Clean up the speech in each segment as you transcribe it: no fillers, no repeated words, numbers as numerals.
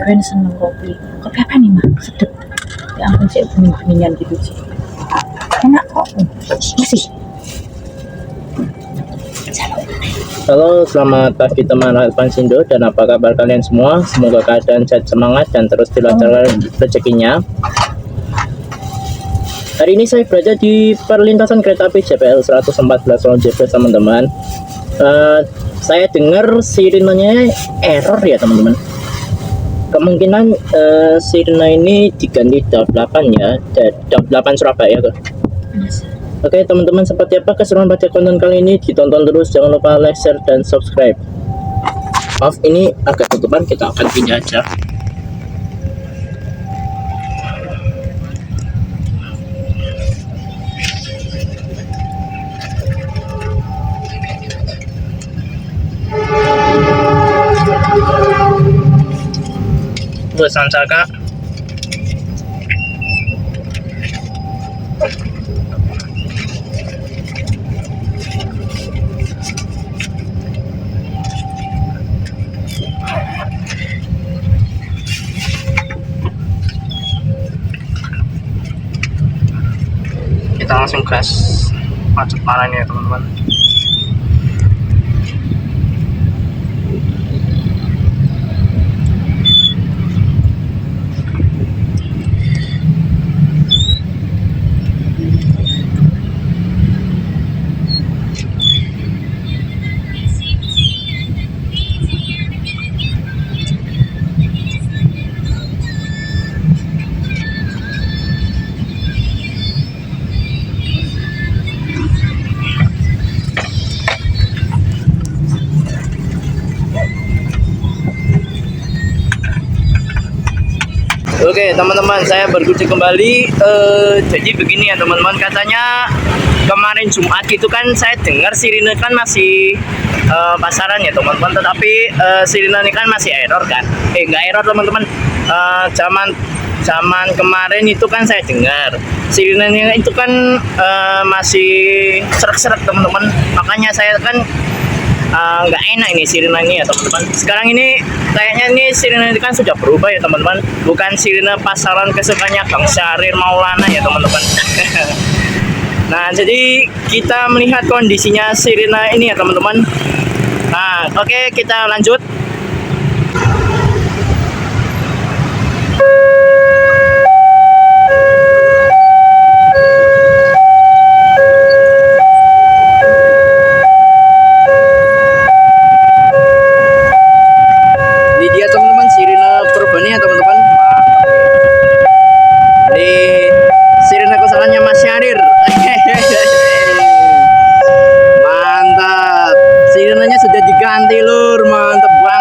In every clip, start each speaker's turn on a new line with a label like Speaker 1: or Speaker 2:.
Speaker 1: Ben seneng kopi. Kopi apa nih, Mak? Sedep. Ya ampun sih bening-beningan gitu sih. Enak kok. Masih.
Speaker 2: Halo, selamat pagi teman Alvansindo dan apa kabar kalian semua? Semoga keadaan sehat, semangat dan terus dilancarkan rezekinya. Hari ini saya berada di perlintasan kereta api JPL 114 Lonjebres teman-teman. Saya dengar sirenenya error ya teman-teman. Kemungkinan sirene ini diganti DAP 8 ya, DAP 8 Surabaya ke. Oke teman-teman, seperti apa keseruan pada konten kali ini? Ditonton terus, jangan lupa like, share, dan subscribe. Maaf ini agak tutupan, kita akan pindah aja. Bosan Saka. Kita langsung gas, macet mana nih ya teman-teman. Oke teman-teman, saya berkunjung kembali. Jadi begini ya teman-teman, katanya kemarin Jumat itu kan saya dengar sirine kan masih pasaran ya teman-teman, tetapi sirine ini kan masih error kan? Nggak error teman-teman. Zaman kemarin itu kan saya dengar sirinenya itu kan masih serak-serak teman-teman, makanya saya kan nggak enak ini sirine ini ya teman-teman. Sekarang ini kayaknya ini sirine ini kan sudah berubah ya teman-teman, bukan sirine pasaran kesukaannya Bang Syahrir Maulana ya teman-teman. Nah jadi kita melihat kondisinya sirine ini ya teman-teman. Nah oke, kita lanjut. Mantap, sirenenya sudah diganti lur, mantap banget.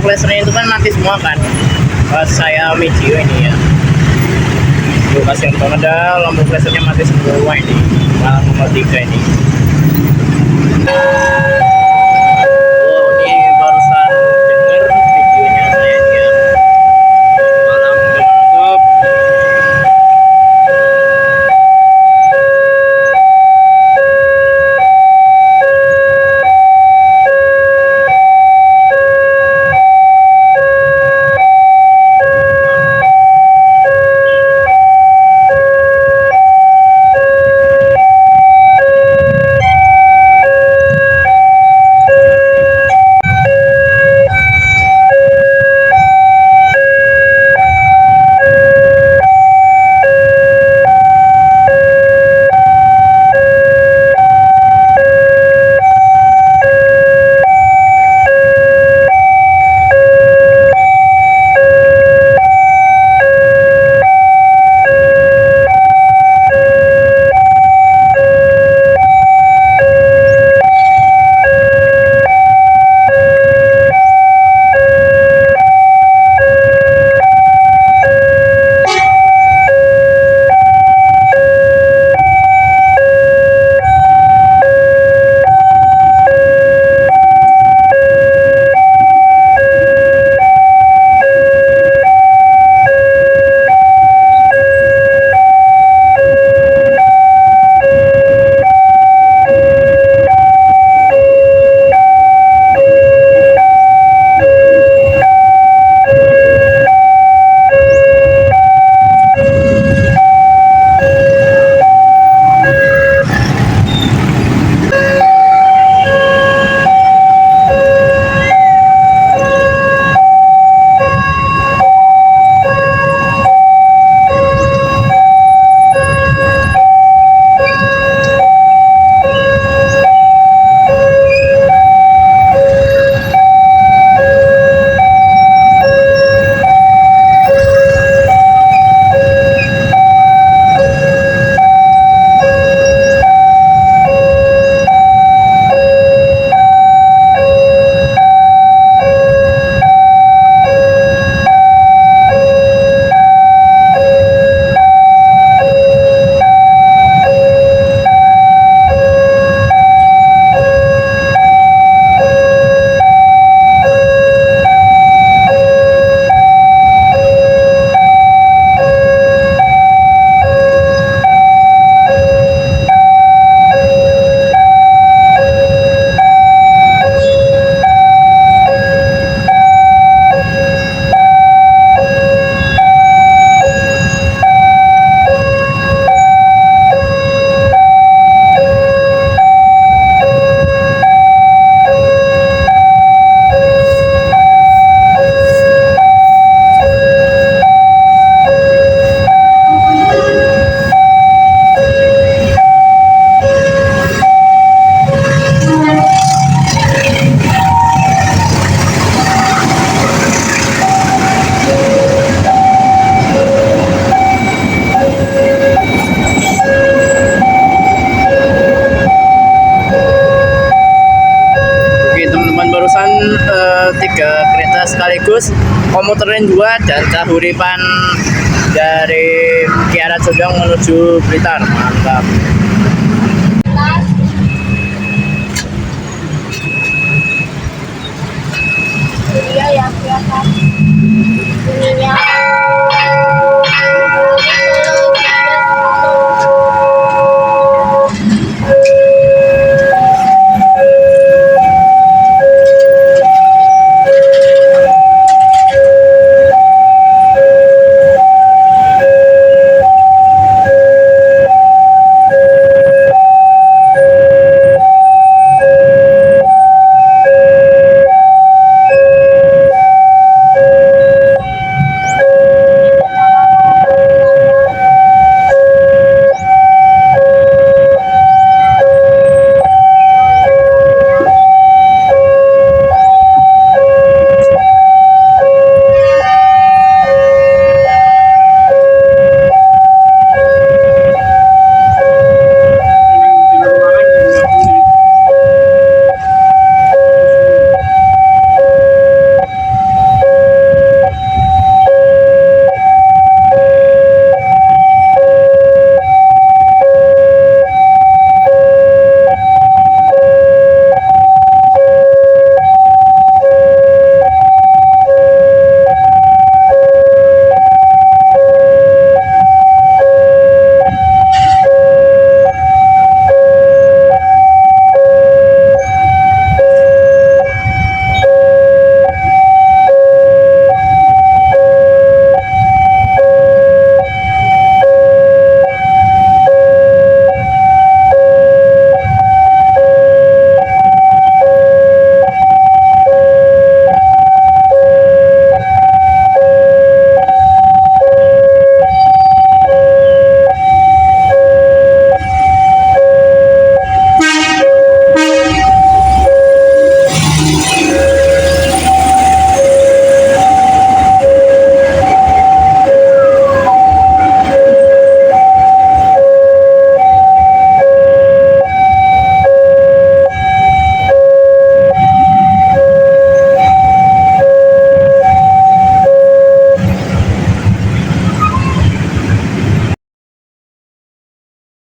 Speaker 2: flashernya itu kan mati semua kan pas saya video ini ya. Tuh kasihan banget dah, lampu flashernya mati semua ini. Malah nomor 3 ini. Oh, ini barusan denger videonya saya ini ya. Malam menutup. Barusan 3 kereta sekaligus, komuter lain 2 dan Kahuripan dari Kiara Condong menuju Blitar. Mantap.
Speaker 3: Iya ya kelihatan ininya